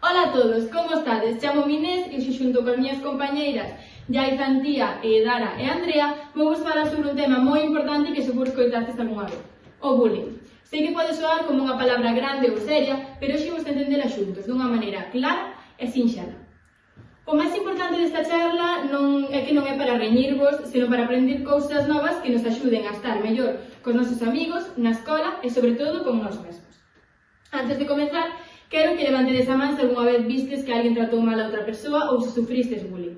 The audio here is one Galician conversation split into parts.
Ola a todos, como estades? Chamo Inés e xe xunto con as miñas compañeiras Yaiza, Antía, Dara e Andrea vou vos falar sobre un tema moi importante que seguro que escoitastes algunha vez: o bullying. Sei que pode soar como unha palabra grande ou seria, pero hoxe vos entendela xuntos, dunha maneira clara e sinxela. O máis importante desta charla non é que non é para reñirvos, senón para aprender cousas novas que nos axuden a estar mellor cos nosos amigos, na escola e, sobre todo, con nós mesmos. Antes de comezar, quero que levantedes a man se algunha vez vistes que alguén tratou mal a outra persoa ou se sufristes bullying.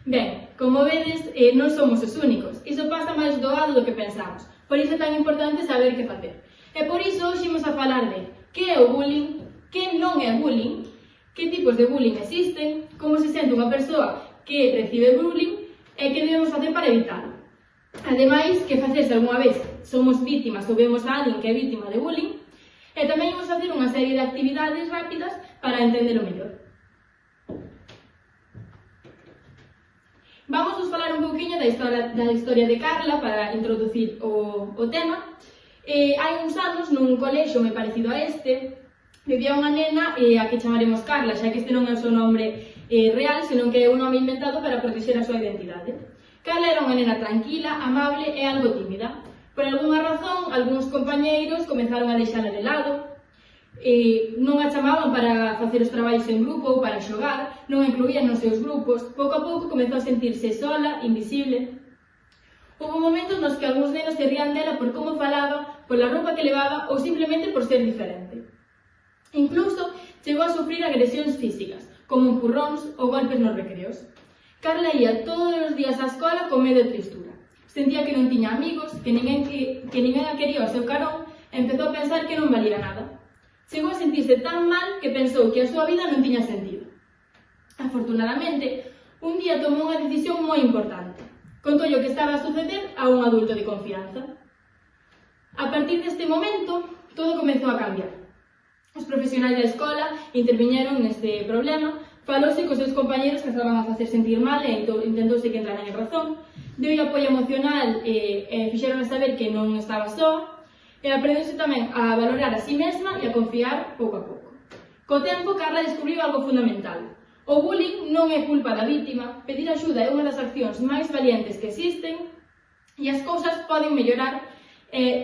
Ben, como vedes, non somos os únicos. Iso pasa máis doado do que pensamos. Por iso é tan importante saber que facer. E por iso hoxe imos a falar de que é o bullying, que non é bullying, que tipos de bullying existen, como se sente unha persoa que recibe bullying e que debemos facer para evitalo. Ademais, que facer se algunha vez somos vítimas ou vemos a alguén que é vítima de bullying, e tamén imos facer unha serie de actividades rápidas para entendelo mellor. Vamos vos falar un pouquiño da historia de Carla para introducir o tema. Hai uns anos, nun colexo moi parecido a este, vivía unha nena a que chamaremos Carla, xa que este non é o seu nome real, senón que é un nome inventado para proteger a súa identidade. Carla era unha nena tranquila, amable e algo tímida. Por algunha razón, algúns compañeiros comezaron a deixala de lado, non a chamaban para facer os traballos en grupo ou para xogar, non a incluían nos seus grupos. Pouco a pouco comezou a sentirse sola, invisible. Houve momentos nos que algúns nenos se rían dela por como falaba, pola roupa que levaba ou simplemente por ser diferente. Incluso chegou a sufrir agresións físicas, como empurróns ou golpes nos recreos. Carla ia todos os días á escola con medo e tristura. Sentía que non tiña amigos, que ninguén a quería ao seu carón e empezou a pensar que non valía nada. Chegou a sentirse tan mal que pensou que a súa vida non tiña sentido. Afortunadamente, un día tomou unha decisión moi importante. Contoulle o que estaba a suceder a un adulto de confianza. A partir deste momento, todo comezou a cambiar. Os profesionais da escola interviñeron neste problema, falouse cos seus compañeros que estaban a facer sentir mal e intentouse que entraran en razón, deu apoio emocional e fixeron saber que non estaba só, e aprendeuse tamén a valorar a si mesma e a confiar pouco a pouco. Co tempo, Carla descubriu algo fundamental. O bullying non é culpa da vítima, pedir axuda é unha das accións máis valientes que existen e as cousas poden mellorar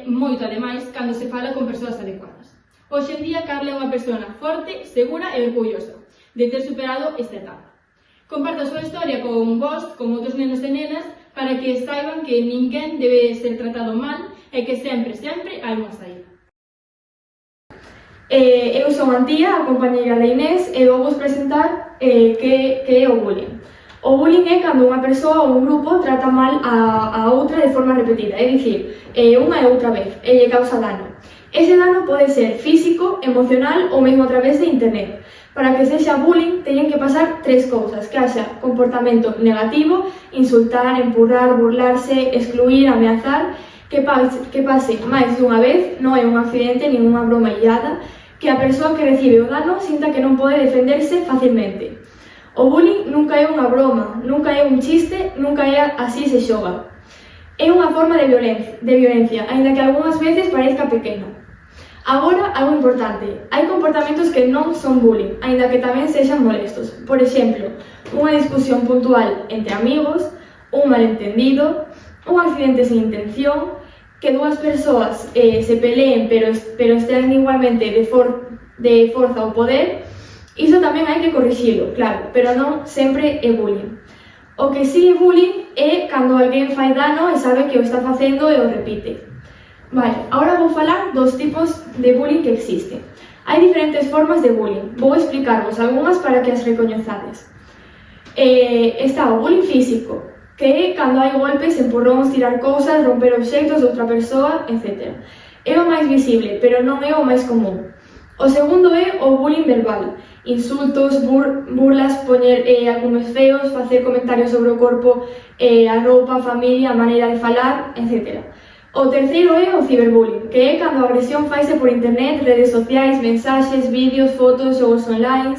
moito, ademais, cando se fala con persoas adecuadas. Hoxe en día, Carla é unha persona forte, segura e orgullosa de ter superado esta etapa. Comparto a súa historia con vos, con outros nenos e nenas, para que saiban que ninguén debe ser tratado mal e que sempre, sempre hai unha saída. Eu son Antía, a compañeira de Inés, e vou vos presentar que é o bullying. O bullying é cando unha persoa ou un grupo trata mal a outra de forma repetida, é dicir, unha e outra vez, e lle causa dano. Ese dano pode ser físico, emocional ou mesmo a través de internet. Para que sexa bullying, teñen que pasar tres cousas: que haxa comportamento negativo, insultar, empurrar, burlarse, excluir, ameazar, que pase máis dunha vez, non é un accidente nin unha broma illada, que a persoa que recibe o dano sinta que non pode defenderse facilmente. O bullying nunca é unha broma, nunca é un chiste, nunca é así se xoga. É unha forma de violencia, aínda que algunhas veces parezca pequena. Agora, algo importante: hai comportamentos que non son bullying, aínda que tamén sexan molestos. Por exemplo, unha discusión puntual entre amigos, un malentendido, un accidente sin intención, que dúas persoas se peleen pero estén igualmente de forza ou poder. Iso tamén hai que corrixilo, claro, pero non sempre é bullying. O que si é bullying é cando alguén fai dano e sabe que o está facendo e o repite. Vale, agora vou falar dos tipos de bullying que existen. Hai diferentes formas de bullying. Vou explicarvos algunhas para que as recoñezades. Está o bullying físico, que é cando hai golpes, empurróns, tirar cousas, romper obxectos de outra persoa, etc. É o máis visible, pero non é o máis común. O segundo é o bullying verbal: insultos, burlas, poñer algúns feos, facer comentarios sobre o corpo, a roupa, a familia, a maneira de falar, etc. O terceiro é o ciberbullying, que é cando a agresión faise por internet, redes sociais, mensaxes, vídeos, fotos, xogos online.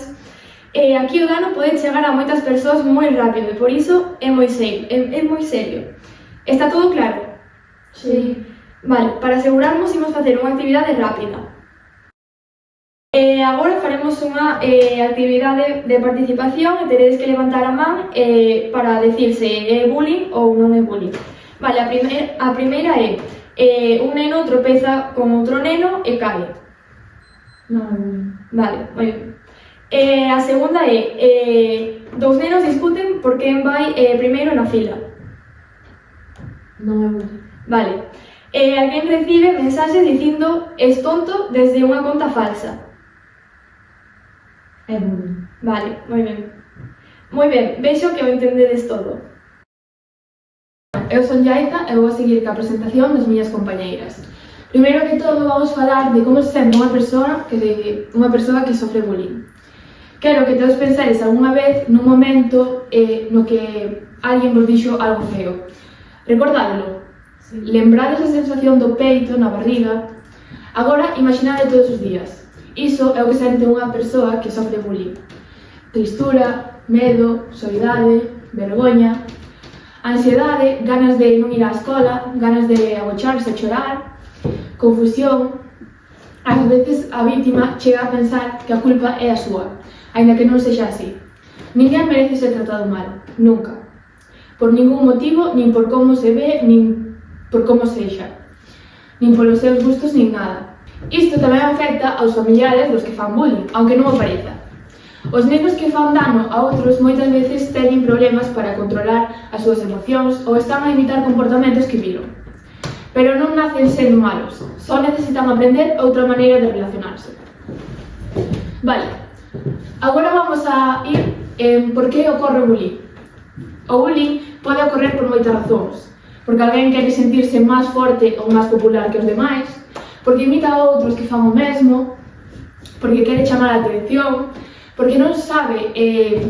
Aquí o dano pode chegar a moitas persoas moi rápido e por iso é moi serio. Está todo claro? Sí. Vale, para asegurarnos imos facer unha actividade rápida. Agora faremos unha actividade de participación e teredes que levantar a man para decir se é bullying ou non é bullying. Vale, a primeira é un neno tropeza con outro neno e cae. Non. Vale, moi ben. A segunda é dous nenos discuten por quen vai primeiro na fila. Non é bullying. Vale. Alguén recibe mensaxes dicindo es tonto desde unha conta falsa. É bullying. Vale, moi ben. Moi ben, vexo que o entendedes todo. Eu son Yaiza e vou a seguir ca presentación das miñas compañeiras. Primeiro que todo vamos falar de como se sente unha persoa que sofre bullying. Quero que todos pensares algunha vez nun momento no que alguén vos dixo algo feo. Recordádelo. Sí. Lembrades a sensación do peito, na barriga. Agora, imaginade todos os días. Iso é o que sente unha persoa que sofre bullying. Tristura, medo, soidade, vergoña, ansiedade, ganas de non ir á escola, ganas de agocharse e chorar, confusión. Ás veces a vítima chega a pensar que a culpa é a súa, aínda que non sexa así. Ninguén merece ser tratado mal, nunca. Por ningún motivo, nin por como se ve, nin por como sexa, nin polos seus gustos, nin nada. Isto tamén afecta aos familiares dos que fan bullying, aunque non o pareza. Os nenos que fan dano a outros moitas veces teñen problemas para controlar as súas emocións ou están a imitar comportamentos que viron. Pero non nacen sendo malos, só necesitan aprender outra maneira de relacionarse. Vale, agora vamos a ir en por que ocorre o bullying. O bullying pode ocorrer por moitas razóns, porque alguén quere sentirse máis forte ou máis popular que os demais, porque imita a outros que fan o mesmo, porque quere chamar a atención, porque non sabe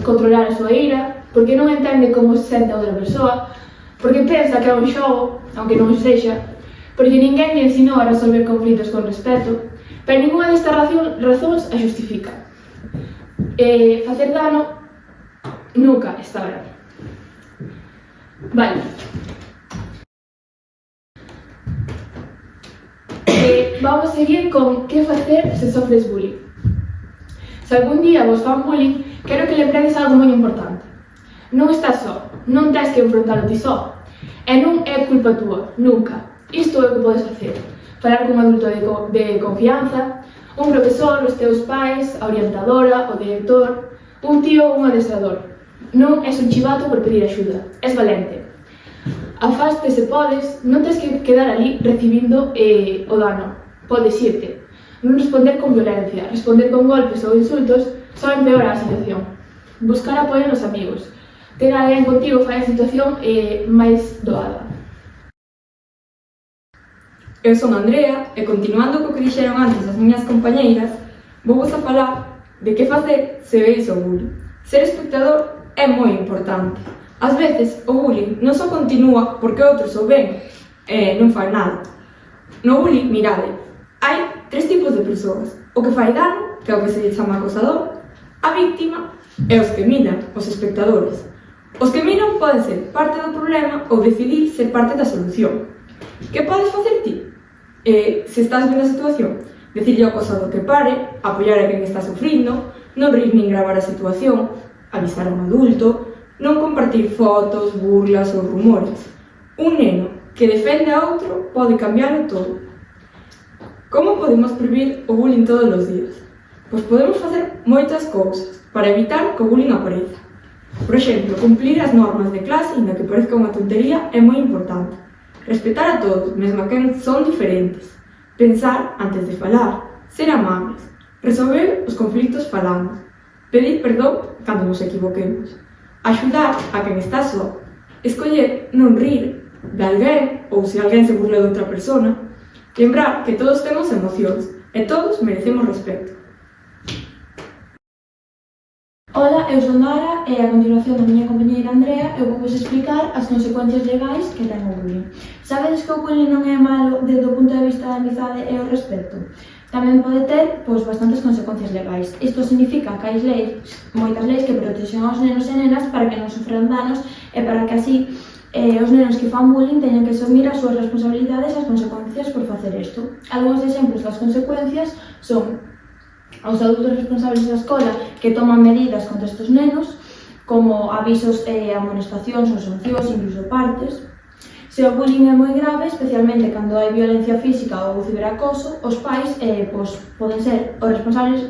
controlar a súa ira, porque non entende como se sente a outra persoa, porque pensa que é un xogo, aunque non sexa, porque ninguén lle ensinou a resolver conflitos con respeto, pero ninguna destas razóns a justifica. Facer dano nunca está ben. Vale. Vamos seguir con que facer se sofres bullying. Se algún día vos fan bullying, quero que lembrades algo moi importante. Non estás só, non tens que enfrontalo ti só. E non é culpa túa, nunca. Isto é o que podes facer. Falar cun adulto de confianza, un profesor, os teus pais, a orientadora, o director, un tío ou un adestrador. Non és un chivato por pedir axuda, és valente. Afaste se podes, non tens que quedar ali recibindo o dano. Podes irte. Non responder con violencia, responder con golpes ou insultos só empeora a situación. Buscar apoio nos amigos. Ter alguén contigo fai a situación máis doada. Eu son Andrea e continuando co que dixeron antes as miñas compañeiras, vou a falar de que facer se veis o bullying. Ser espectador é moi importante. Ás veces o bullying non só continúa porque outros o ven e non fai nada. No bullying, mirade, hai tres tipos de persoas: o que fai dano, que é o que se chama acosador, a víctima e os que miran, os espectadores. Os que miran poden ser parte do problema ou decidir ser parte da solución. Que podes facer ti? Se estás vendo a situación, decirlle ao acosador que pare, apoiar a quen está sufrindo, non rir nin gravar a situación, avisar a un adulto, non compartir fotos, burlas ou rumores. Un neno que defende a outro pode cambiar todo. Como podemos previr o bullying todos os días? Pois podemos facer moitas cousas para evitar que o bullying apareza. Por exemplo, cumplir as normas de clase, inda que parezca unha tontería, é moi importante. Respetar a todos, mesmo que son diferentes. Pensar antes de falar, ser amables, resolver os conflitos falando, pedir perdón cando nos equivoquemos, axudar a quen está só, escoller non rir de alguén ou se alguén se burla de outra persona, lembrar que todos temos emocións e todos merecemos respeto. Ola, eu son Nara e a continuación da miña compañeira Andrea eu vou vos explicar as consecuencias legais que ten o bullying. Sabedes que o bullying non é malo desde o punto de vista da amizade e o respeto? Tamén pode ter bastantes consecuencias legais. Isto significa que hai leis, moitas leis que protexen aos nenos e nenas para que non sofran danos e para que así os nenos que fan bullying teñan que asumir as súas responsabilidades e as consecuencias por facer isto. Algúns exemplos das consecuencias son aos adultos responsables da escola que toman medidas contra estes nenos, como avisos e amonestacións ou sancións, incluso partes. Se o bullying é moi grave, especialmente cando hai violencia física ou ciberacoso, os pais poden ser os responsables,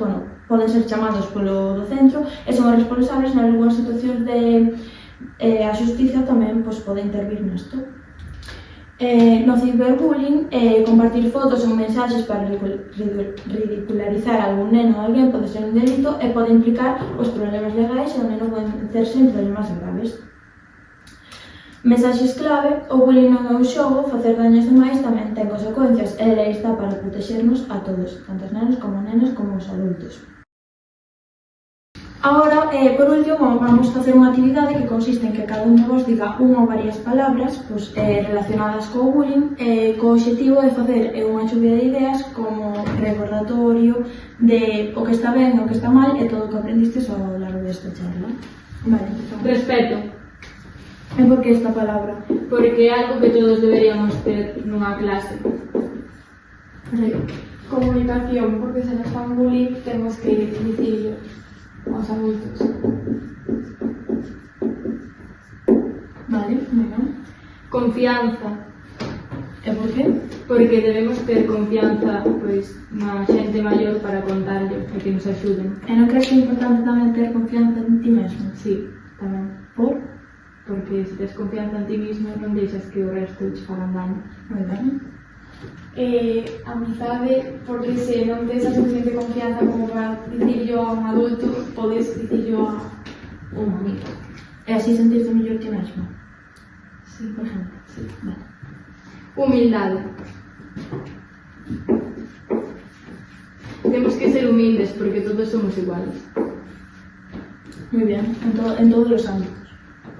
poden ser chamados polo do centro e son os responsables en algunhas situacións de a xustiza tamén pode intervir nesto. No ciberbullying, compartir fotos ou mensaxes para ridicularizar algún neno ou alguén pode ser un delito e pode implicar os problemas legais e o neno pode meterse en problemas graves. Mensaxes clave: o bullying non é un xogo, facer daños demais tamén ten consecuencias e a lei está para protexernos a todos, tanto os nenos como nenas como os adultos. Agora, por último, vamos facer unha actividade que consiste en que cada un de vos diga unha ou varias palabras relacionadas co bullying, co obxectivo de facer unha chuvia de ideas como recordatorio de o que está ben e o que está mal e todo o que aprendistes ao largo desta charla. Vale, empezamos. Respeto, E por que esta palabra? porque é algo que todos deberíamos ter nunha clase. Comunicación, porque se nos fan bullying temos que dicirlo aos adultos. Vale, moi ben. Confianza, E por qué? porque debemos ter confianza na xente maior para contarlle e que nos axuden. E non crees que é importante tamén ter confianza en ti mesmo? Sí, tamén. Por? Porque se tes confianza en ti mismo non deixas que o resto che fagan daño. Moi ben. Amizade, porque se non tes a suficiente confianza como para dicirlo a un adulto, podes dicirlo a un amigo. E así sentirte mellor ti mesmo? Sí, Por exemplo? Sí. Vale. Humildade. Temos que ser humildes porque todos somos iguales. Moi ben, en todos os ámbitos.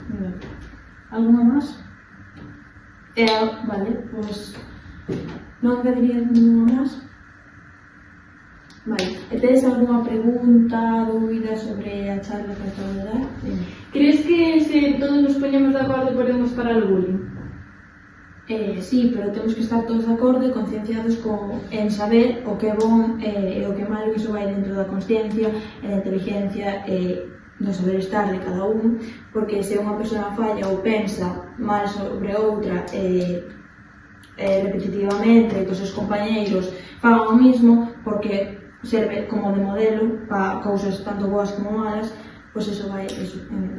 Moi ben. Alguna máis? Vale, pois non engadirías ninguna máis? Vale. E tedes algunha pregunta, dúbida sobre a charla que acabo de dar? Crees que se todos nos poñemos de acordo podemos parar o bullying? Sí, pero temos que estar todos de acordo e concienciados en saber o que é bon e o que é malo, iso vai dentro da consciencia e da inteligencia e do saber estar de cada un, porque se unha persona falla ou pensa mal sobre outra repetitivamente e que os seus compañeiros fagan o mismo porque serve como de modelo para cousas tanto boas como malas, pois iso vai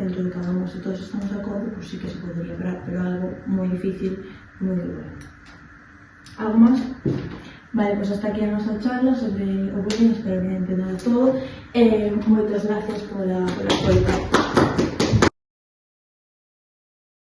dentro de cada un. Se todos estamos de acordo, pois sí que se podería parar, pero algo moi difícil, moi duro. Algo máis? Vale, pois hasta aquí a nosa charla sobre o bullying, espero que entendado todo e moitas gracias pola escoita.